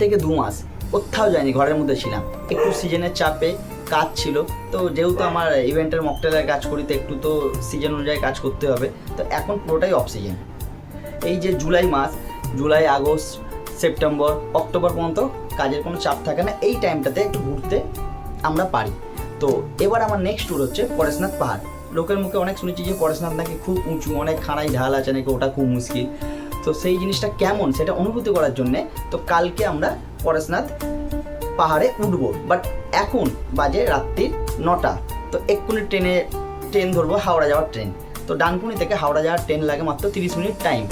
থেকে 2 মাস কোথাও যায়নি, ঘরের মধ্যে ছিলাম। একটু সিজনের চাপে কাজ ছিল, তো যেহেতু আমার ইভেন্টের মকটেলের কাজ করি, তো একটু তো সিজন অনুযায়ী কাজ করতে হবে। তো এখন পুরোটাই অফ সিজন। এই যে জুলাই মাস, জুলাই, আগস্ট, সেপ্টেম্বর, অক্টোবর পর্যন্ত কাজের কোনো চাপ থাকে না। এই টাইমটাতে একটু ঘুরতে আমরা পারি। তো এবার আমার নেক্সট ট্যুর হচ্ছে পরেশনাথ পাহাড়। লোকের মুখে অনেক শুনেছি যে পরেশনাথ নাকি খুব উঁচু, অনেক খাড়াই ঢাল আছে নাকি, ওটা খুব মুশকিল। তো সেই জিনিসটা কেমন সেটা অনুভূতি করার জন্যে তো কালকে আমরা পরেশনাথ পাহাড়ে উঠবো। বাট এখন বাজে রাত্রির 9টা। তো এক্ষুনি ট্রেন ধরবো, হাওড়া যাওয়ার ট্রেন। তো ডানকুনি থেকে হাওড়া যাওয়ার ট্রেন লাগে মাত্র 30 মিনিট টাইম।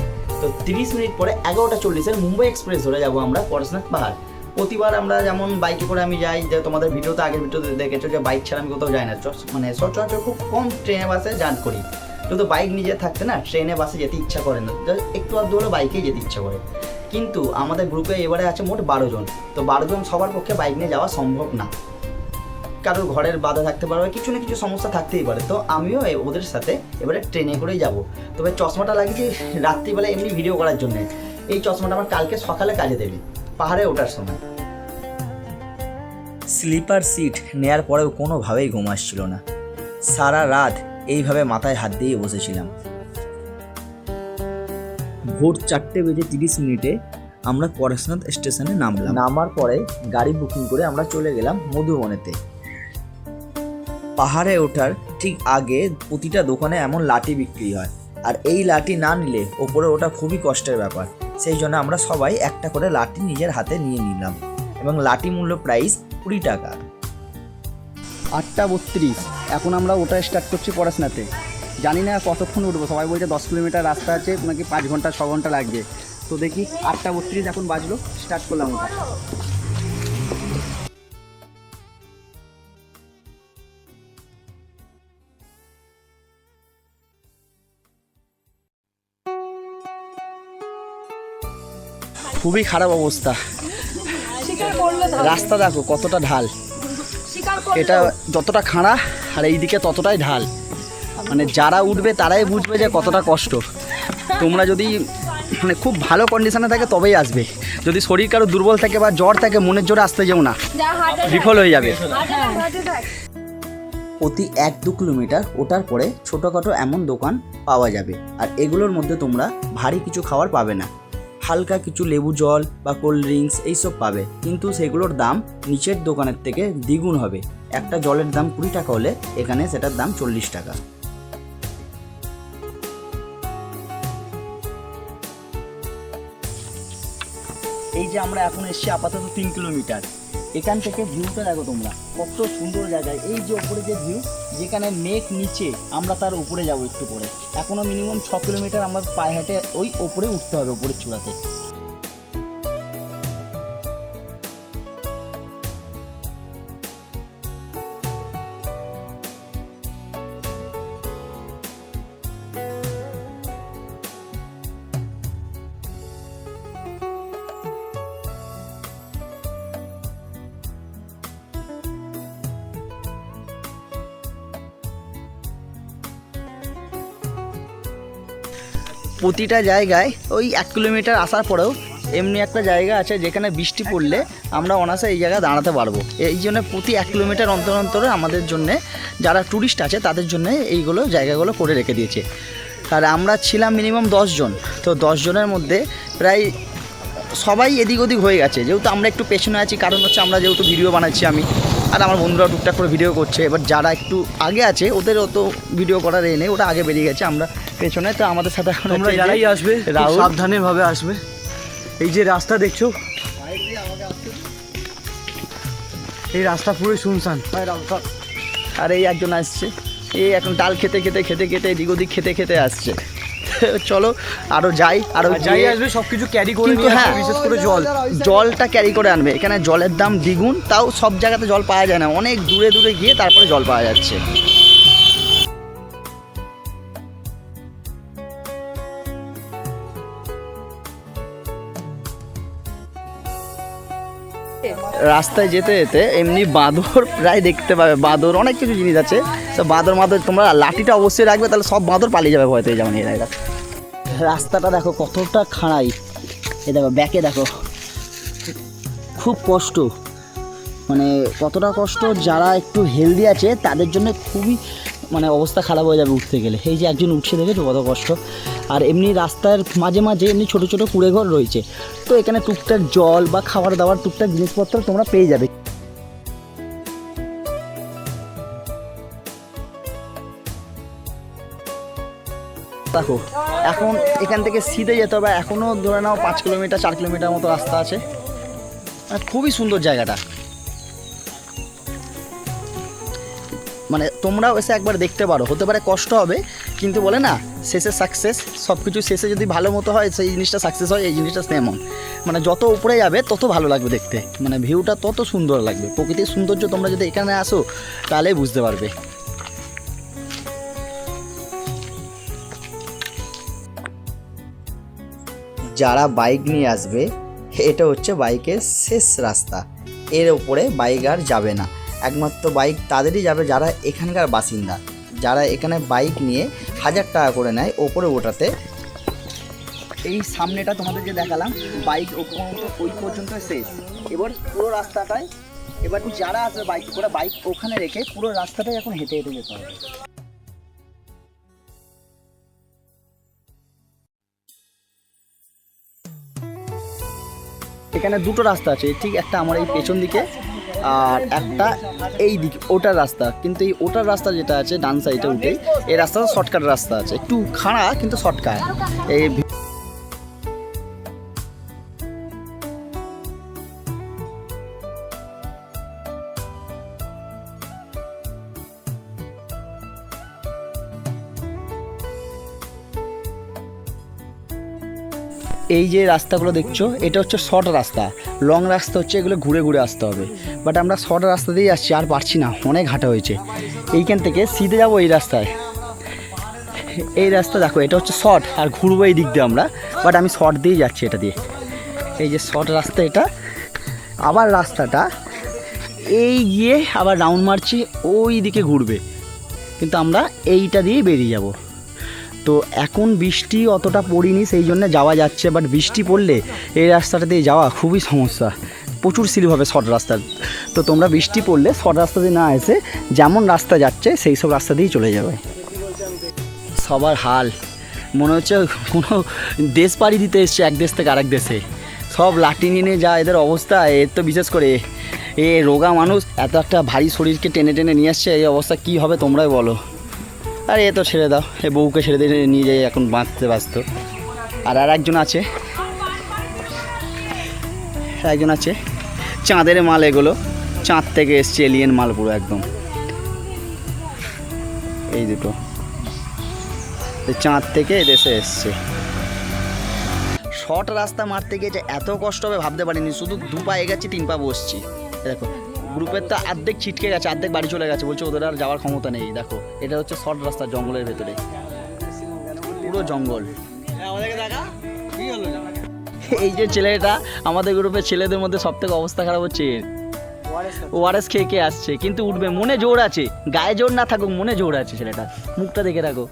তো 30 মিনিট পরে 11:40 মুম্বাই এক্সপ্রেস ধরে যাবো আমরা পরেশনাথ পাহাড়। প্রতিবার আমরা যেমন বাইকে করে আমি যাই, যে তোমাদের ভিডিওতে আগের ভিডিওতে দেখেছো যে বাইক ছাড়া আমি কোথাও যাই না, মানে সচরাচর খুব কম ট্রেনে বাসে যান করি। কিন্তু বাইক নিজে থাকতে না ট্রেনে বাসে যেতে ইচ্ছা করে না, একটু আধটু হলে বাইকেই যেতে ইচ্ছা করে। কিন্তু আমাদের গ্রুপে এবারে আছে মোট 12 জন। তো 12 জন সবার পক্ষে বাইক নিয়ে যাওয়া সম্ভব না, কারোর ঘরের বাধা থাকতে পারে, কিছু না কিছু সমস্যা থাকতেই পারে। তো আমিও ওদের সাথে এবারে ট্রেনে করেই যাব। তবে চশমাটা লাগিয়েছি রাত্রিবেলা এমনি ভিডিও করার জন্য। এই চশমাটা আমার কালকে সকালে কাজে দেবে পাহাড়ে ওঠার সময়। স্লিপার সিট নেয়ার পরেও কোনোভাবেই ঘুম আসছিল না। সারা রাত এইভাবে মাথায় হাত দিয়ে বসেছিলাম। ভোর 4:30 আমরা পরেশনাথ স্টেশনে নামলাম। নামার পরে গাড়ি বুকিং করে আমরা চলে গেলাম মধুবনেতে। পাহাড়ে ওঠার ঠিক আগে প্রতিটা দোকানে এমন লাঠি বিক্রি হয়, আর এই লাঠি না নিলে ওপরে ওঠা খুবই কষ্টের ব্যাপার। সেই জন্য আমরা সবাই একটা করে লাঠি নিজের হাতে নিয়ে নিলাম, এবং লাঠি মূল্য প্রাইস 20 টাকা। 8:32 এখন আমরা ওটা স্টার্ট করছি পরেশনাথে। জানি না কতক্ষণ উঠবো, সবাই বলছে 10 কিলোমিটার রাস্তা আছে, নাকি 5 ঘন্টা 6 ঘন্টা লাগবে। তো দেখি 8:32 এখন বাজলো, স্টার্ট করলাম ওটা। খুবই খারাপ অবস্থা, রাস্তা দেখো কতটা ঢাল। এটা যতটা খাড়া আর এইদিকে ততটাই ঢাল। মানে যারা উঠবে তারাই বুঝবে যে কতটা কষ্ট। তোমরা যদি মানে খুব ভালো কন্ডিশনে থাকে তবেই আসবে। যদি শরীর কারো দুর্বল থাকে বা জ্বর থাকে, মনের জোরে আসতে যেও না, বিফল হয়ে যাবে। প্রতি 1-2 কিলোমিটার ওঠার পরে ছোটোখাটো এমন দোকান পাওয়া যাবে, আর এগুলোর মধ্যে তোমরা ভারী কিছু খাবার পাবে না। হালকা কিছু লেবু জল বা কোল্ড ড্রিঙ্কস এইসব পাবে, কিন্তু সেগুলোর দাম নিচের দোকানের থেকে দ্বিগুণ হবে। একটা জলের দাম 20 টাকা হলে এখানে সেটার দাম 40 টাকা। এই যে আমরা এখন এসেছি আপাতত 3 কিলোমিটার। এখান থেকে ভিউটা দেখো তোমরা, কত সুন্দর জায়গায়। এই যে ওপরে যে ভিউ, যেখানে মেঘ নিচে, আমরা তার উপরে যাবো একটু পরে। এখনো মিনিমাম 6 কিলোমিটার আমরা পায়ে হেঁটে ওই ওপরে উঠতে হবে, ওপরের চূড়াতে। প্রতিটা জায়গায় ওই 1 কিলোমিটার আসার পরেও এমনি একটা জায়গা আছে যেখানে বৃষ্টি পড়লে আমরা অনায়াসে এই জায়গায় দাঁড়াতে পারবো। এই জন্য প্রতি 1 কিলোমিটার অন্তর অন্তরে আমাদের জন্যে, যারা ট্যুরিস্ট আছে তাদের জন্য এইগুলো জায়গাগুলো করে রেখে দিয়েছে। আর আমরা ছিলাম মিনিমাম 10 জন। তো 10 জনের মধ্যে প্রায় সবাই এদিক ওদিক হয়ে গেছে, যেহেতু আমরা একটু পেছনে আছি। কারণ হচ্ছে আমরা যেহেতু ভিডিও বানাচ্ছি আমি, আর আমার বন্ধুরা টুকটাক করে ভিডিও করছে। এবার যারা একটু আগে আছে ওদের অত ভিডিও করার নেই, ওটা আগে বেরিয়ে গেছে, আমরা পেছনে। তো আমাদের সাথে এখন তোমরা যারাই আসবে সাবধানেভাবে আসবে। এই যে রাস্তা দেখছো, এই রাস্তা পুরো শুনশান। আর এই একজন আসছে, এই এখন ডাল খেতে খেতে খেতে খেতে এদিক ওদিক খেতে খেতে আসছে। চলো আরও যাই, আরও যাই আসবে সব কিছু ক্যারি করে। কিন্তু হ্যাঁ, বিশেষ করে জলটা ক্যারি করে আনবে। এখানে জলের দাম দ্বিগুণ, তাও সব জায়গাতে জল পাওয়া যায় না, অনেক দূরে দূরে গিয়ে তারপরে জল পাওয়া যাচ্ছে। রাস্তায় যেতে যেতে এমনি বাঁদর প্রায় দেখতে পাবে, বাঁদর অনেক কিছু জিনিস আছে। তো বাঁদর তোমরা লাঠিটা অবশ্যই রাখবে, তাহলে সব বাঁদর পালিয়ে যাবে ভয়তে। যেমন এই রাস্তাটা দেখো কতটা খাড়াই, এ দেখো ব্যাকে দেখো খুব কষ্ট, মানে কতটা কষ্ট, যারা একটু হেলদি আছে তাদের জন্য খুবই মানে অবস্থা খারাপ হয়ে যাবে উঠতে গেলে। এই যে একজন উঠছে দেখেছো কত কষ্ট। আর এমনি রাস্তার মাঝে মাঝে এমনি ছোটো ছোটো কুঁড়েঘর রয়েছে, তো এখানে টুকটাক জল বা খাবার দাবার টুকটাক জিনিসপত্র তোমরা পেয়ে যাবে। দেখো এখন এখান থেকে সিধে যেতে হবে, এখনও ধরে নাও 5 কিলোমিটার 4 কিলোমিটার মতো রাস্তা আছে। মানে খুবই সুন্দর জায়গাটা, মানে তোমরাও এসে একবার দেখতে পারো। হতে পারে কষ্ট হবে, কিন্তু বলে না শেষে সাকসেস, সব কিছু শেষে যদি ভালো মতো হয় সেই জিনিসটা সাকসেস হয়, এই জিনিসটা তেমন। মানে যত উপরে যাবে তত ভালো লাগবে দেখতে, মানে ভিউটা তত সুন্দর লাগবে। প্রকৃতির সৌন্দর্য তোমরা যদি এখানে আসো তাহলেই বুঝতে পারবে। যারা বাইক নিয়ে আসবে, এটা হচ্ছে বাইকের শেষ রাস্তা, এর ওপরে বাইক আর যাবে না। একমাত্র বাইক তাদেরই যাবে যারা এখানকার বাসিন্দা, যারা এখানে বাইক নিয়ে 1000 টাকা করে নেয় ওপরে ওঠাতে। এই সামনেটা তোমাদের যে দেখালাম, বাইক ওই পর্যন্ত শেষ। এবার পুরো রাস্তাটায় এবার যারা আসবে বাইক করে, বাইক ওখানে রেখে পুরো রাস্তাটাই এখন হেঁটে হেঁটে যেতে হবে। এখানে দুটো রাস্তা আছে, ঠিক একটা আমার এই পেছন দিকে আর একটা এই দিকে, ওটার রাস্তা। কিন্তু এই ওটার রাস্তা যেটা আছে ডান সাইডে উঠেই, এই রাস্তাটা শর্টকাট রাস্তা আছে, একটু খাড়া কিন্তু শর্টকাট। এই এই যে রাস্তাগুলো দেখছো, এটা হচ্ছে শর্ট রাস্তা। লং রাস্তা হচ্ছে এগুলো ঘুরে ঘুরে আসতে হবে, বাট আমরা শর্ট রাস্তা দিয়েই আসছি, আর পারছি না, অনেক হাঁটা হয়েছে। এইখান থেকে সিধে যাবো এই রাস্তায়, এই রাস্তা দেখো এটা হচ্ছে শর্ট, আর ঘুরবো এই দিক দিয়ে আমরা, বাট আমি শর্ট দিয়েই যাচ্ছি এটা দিয়ে। এই যে শর্ট রাস্তা এটা, আবার রাস্তাটা এই গিয়ে আবার রাউন্ড মারছি, ওই দিকে ঘুরবে, কিন্তু আমরা এইটা দিয়েই বেরিয়ে যাব। তো এখন বৃষ্টি অতটা পড়িনি, সেই জন্য যাওয়া যাচ্ছে, বাট বৃষ্টি পড়লে এই রাস্তাটা দিয়ে যাওয়া খুবই সমস্যা, প্রচুর স্লিপ হবে শর্ট রাস্তা। তো তোমরা বৃষ্টি পড়লে শর্ট রাস্তা দিয়ে না এসে যেমন রাস্তা যাচ্ছে সেই সব রাস্তা দিয়েই চলে যাবে। সবার হাল মনে হচ্ছে কোনো দেশ পাড়ি দিতে এসছে, এক দেশ থেকে আরেক দেশে। সব লাঠি নিয়ে যা এদের অবস্থা, এর তো বিশেষ করে এ রোগা মানুষ এত একটা ভারী শরীরকে টেনে টেনে নিয়ে আসছে, এই অবস্থা কী হবে তোমরাই বলো। আর এ তো ছেড়ে দাও, এ বউকে ছেড়ে দিয়ে নিয়ে যাই এখন বাঁচতে ব্যস্ত। আর একজন আছে, একজন আছে চাঁদের মাল, এগুলো চাঁদ থেকে এসছে, এলিয়েন মাল পুরো একদম। এই দুটো চাঁদ থেকে এদেশে এসছে। শর্ট রাস্তা মারতে গিয়ে যে এত কষ্ট হবে ভাবতে পারিনি, শুধু 2 পা এগাচ্ছি 3 পা বসছি। দেখো গ্রুপের তো অর্ধেক ছিটকে গেছে, অর্ধেক বাড়ি চলে গেছে, বলছে ওদের আর যাওয়ার ক্ষমতা নেই। দেখো এটা হচ্ছে শর্ট রাস্তা, জঙ্গলের ভেতরে, পুরো জঙ্গল। এই যে ছেলেটা আমাদের গ্রুপের ছেলেদের মধ্যে সব থেকে অবস্থা খারাপ হচ্ছে, ওআরএস খেয়ে খেয়ে আসছে, কিন্তু উঠবে, মনে জোর আছে, গায়ে জোর না থাকুক মনে জোর আছে ছেলেটার, মুখটা দেখে রাখো।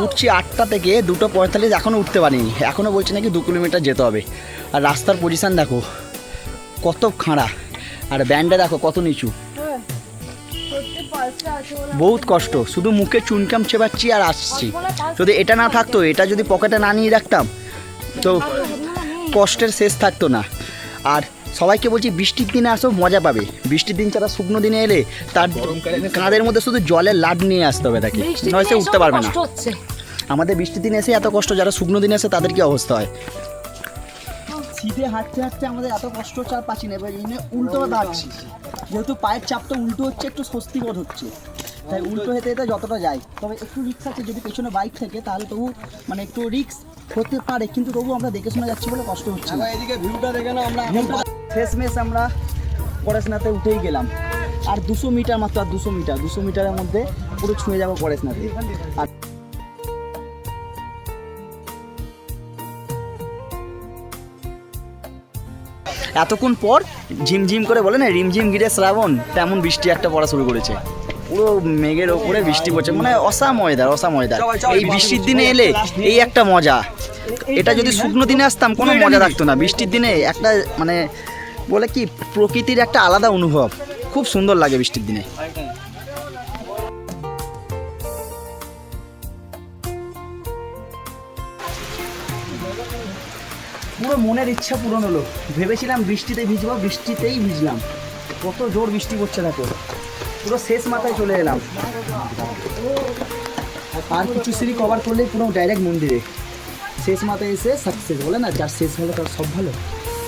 উঠছি 8টা থেকে 2:45, এখনও উঠতে পারিনি, এখনও বলছে নাকি 2 কিলোমিটার যেতে হবে। আর রাস্তার পজিশান দেখো কত খাড়া, আর ব্যান্ডটা দেখো কত নিচু, বহুত কষ্ট। শুধু মুখে চুনকাম চেপাচ্ছি আর আসছি। যদি এটা না থাকতো, এটা যদি পকেটে না নিয়ে রাখতাম তো কষ্টের শেষ থাকতো না। আর সবাইকে বলছি বৃষ্টির দিনে আসো, মজা পাবে। বৃষ্টির দিন ছাড়া শুকনো দিনে এলে তার কাঁধের মধ্যে শুধু জলের লাড নিয়ে আসতে হবে তাকে, নয়তো উঠতে পারবে না। আমাদের বৃষ্টির দিনে এসে এত কষ্ট, যারা শুকনো দিনে এসে তাদের কি অবস্থা হয়। সিধে হাঁটতে হাঁটতে আমাদের এত কষ্ট হচ্ছে আর পাচ্ছি না, এবার উল্টো হাঁটছি, যেহেতু পায়ের চাপটা উল্টো হচ্ছে, একটু স্বস্তি বোধ হচ্ছে, তাই উল্টো হেঁটে হেঁটে যতটা যাই। তবে একটু রিক্স আছে, যদি পেছনে বাইক থাকে তাহলে তবু মানে একটু রিক্স হতে পারে, কিন্তু তবু আমরা দেখে শুনে যাচ্ছি বলে কষ্ট হচ্ছে না। এদিকে ভিউটা দেখে না আমরা, শেষমেশ আমরা পরেশনাথে উঠেই গেলাম। আর 200 মিটার মাত্র, আর 200 মিটারের মধ্যে পুরো ছুঁয়ে যাবো পরেশনাথে। আর এতক্ষণ পর ঝিমঝিম করে বলে না রিমঝিম গিরে শ্রাবণ, তেমন বৃষ্টি একটা পড়া শুরু করেছে, পুরো মেঘের ওপরে বৃষ্টি পড়ছে, মানে অসাময়দার। এই বৃষ্টির দিনে এলে এই একটা মজা, এটা যদি শুকনো দিনে আসতাম কোনো মজা থাকতো না, বৃষ্টির দিনে একটা মানে বলে কি প্রকৃতির একটা আলাদা অনুভব, খুব সুন্দর লাগে বৃষ্টির দিনে। পুরো মনের ইচ্ছা পূরণ হলো, ভেবেছিলাম বৃষ্টিতে ভিজবো, বৃষ্টিতেই ভিজলাম। কত জোর বৃষ্টি পড়ছে দেখো, পুরো শেষ মাথায় চলে এলাম। আর কিছু সিঁড়ি কভার করলেই পুরো ডাইরেক্ট মন্দিরে, শেষ মাথায় এসে সাকসেস বলে না, যার শেষ ভালো তার সব ভালো,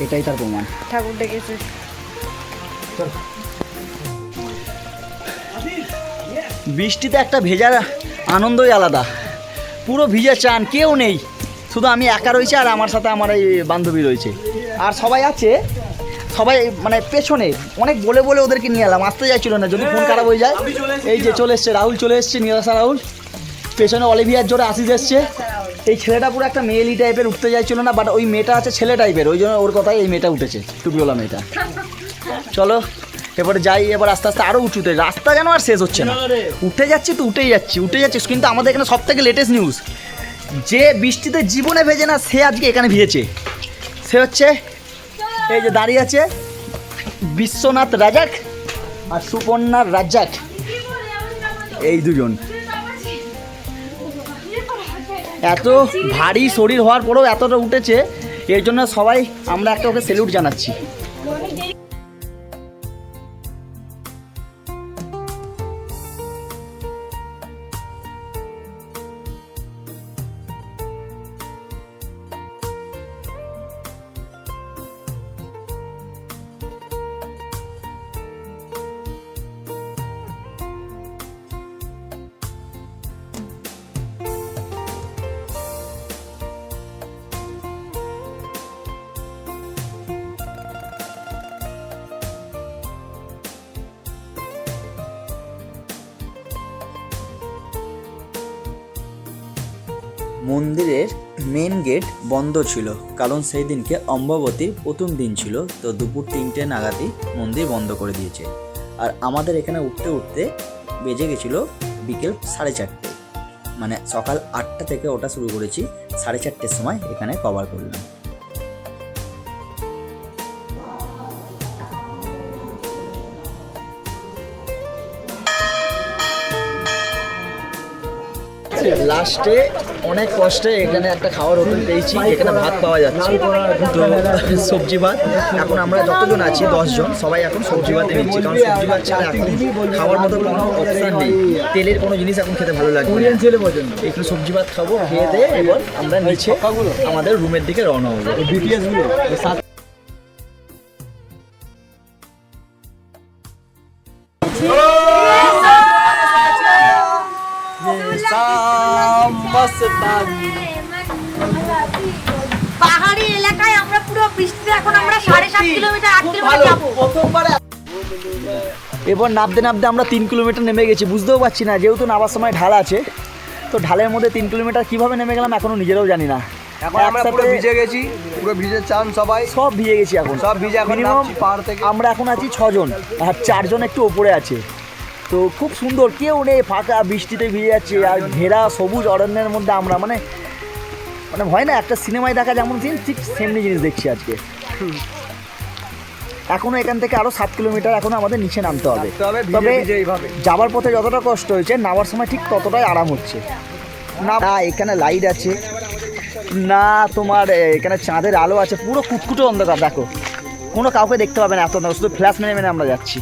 এটাই তার প্রমাণ। ঠাকুর ডেকেছে। বৃষ্টিতে একটা ভেজার আনন্দই আলাদা, পুরো ভিজে চান, কেউ নেই, শুধু আমি একা রয়েছি আর আমার সাথে আমার এই বান্ধবী রয়েছে, আর সবাই আছে, সবাই মানে পেছনে অনেক বলে বলে ওদেরকে নিয়ে এলাম, আসতে চাইছিল না, যদি ফোন খারাপ হয়ে যায়। এই যে চলে এসছে রাহুল, চলে এসছে নিরাশা রাহুল, পেছনে অলিভিয়ার জোরে আসিস এসছে। এই ছেলেটা পুরো একটা মেয়েলি টাইপের, উঠতে চাইছিল না, বাট ওই মেয়েটা আছে ছেলে টাইপের, ওই জন্য ওর কথাই এই মেয়েটা উঠেছে, টুপিওয়ালা মেয়েটা। চলো এবারে যাই, এবার আস্তে আস্তে আরও উঁচুতে, রাস্তা যেন আর শেষ হচ্ছে না, উঠে যাচ্ছি তো উঠেই যাচ্ছি, কিন্তু আমাদের এখানে সব থেকে লেটেস্ট নিউজ, যে বৃষ্টিতে জীবনে ভেজে না সে আজকে এখানে ভিজেছে, সে হচ্ছে এই যে দাঁড়িয়ে আছে বিশ্বনাথ রাজাক আর সুপর্ণা রাজাক, এই দুজন। এত ভারী শরীর হওয়ার পরেও এতটা উঠেছে, এর জন্য সবাই আমরা একটা ওকে স্যালুট জানাচ্ছি। মন্দিরের মেন গেট বন্ধ ছিল, কারণ সেই দিনকে অম্বাবতীর প্রথম দিন ছিল, তো দুপুর 3টে নাগাদই মন্দির বন্ধ করে দিয়েছে। আর আমাদের এখানে উঠতে উঠতে বেজে গেছিলো বিকেল 4:30, মানে সকাল 8টা থেকে ওটা শুরু করেছি, 4:30-র সময় এখানে কভার করলাম। লাস্টে অনেক কষ্টে এখানে একটা খাওয়ার হোটেল পেয়েছি, এখানে ভাত পাওয়া যাচ্ছে, তো সবজি ভাত। এখন আমরা যতজন আছি 10 জন, সবাই এখন সবজি ভাতে নিচ্ছি, কারণ সবজি ভাত ছাড়া এখন খাওয়ার মতো কোনো অপশান নেই, তেলের কোনো জিনিস এখন খেতে ভালো লাগবে না। একটু সবজি ভাত খাবো, খেয়ে দিয়ে এবার আমরা নিচে আমাদের রুমের দিকে রওনা হবো। পাহাড়ি এলাকায় আমরা পুরো বৃষ্টিতে, এখন আমরা 7.5 কিলোমিটার 8 কিলোমিটার যাবো। এবার নামতে নামতে আমরা 3 কিলোমিটার নেমে গেছি, বুঝতেও পারছি না, যেহেতু নামার সময় ঢাল আছে, তো ঢালের মধ্যে 3 কিলোমিটার কীভাবে নেমে গেলাম এখনও নিজেরাও জানি না। এখন আমরা পুরো ভিজে গেছি, পুরো ভিজে চান সবাই, সব ভিজে গেছি, এখন সব ভিজে, এখন মিনিমাম পাহাড় থেকে আমরা এখন আছি 6 জন, আর 4 জন একটু ওপরে আছে। তো খুব সুন্দর, কেউ নেই, ফাঁকা, বৃষ্টিতে ভিজে যাচ্ছে, আর ঘেরা সবুজ অরণ্যের মধ্যে আমরা মানে মানে হয় না একটা সিনেমায় দেখা যেমন সিন, ঠিক সেমনি জিনিস দেখছি আজকে। এখনও এখান থেকে আরও 7 কিলোমিটার এখনও আমাদের নিচে নামতে হবে, তবে যাবার পথে যতটা কষ্ট হয়েছে, নামার সময় ঠিক ততটাই আরাম হচ্ছে। না এখানে লাইট আছে, না তোমার এখানে চাঁদের আলো আছে, পুরো কুটকুটো অন্ধকার, দেখো কোনো কাউকে দেখতে পাবে না, এত অন্ধকার, শুধু ফ্ল্যাশ মেরে মেরে আমরা যাচ্ছি।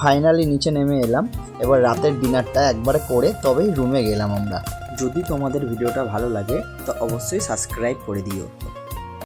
ফাইনালি নিচে নেমে এলাম, এবার রাতের ডিনারটা একবারে করে তবেই রুমে গেলাম আমরা। যদি তোমাদের ভিডিওটা ভালো লাগে তো অবশ্যই সাবস্ক্রাইব করে দিও।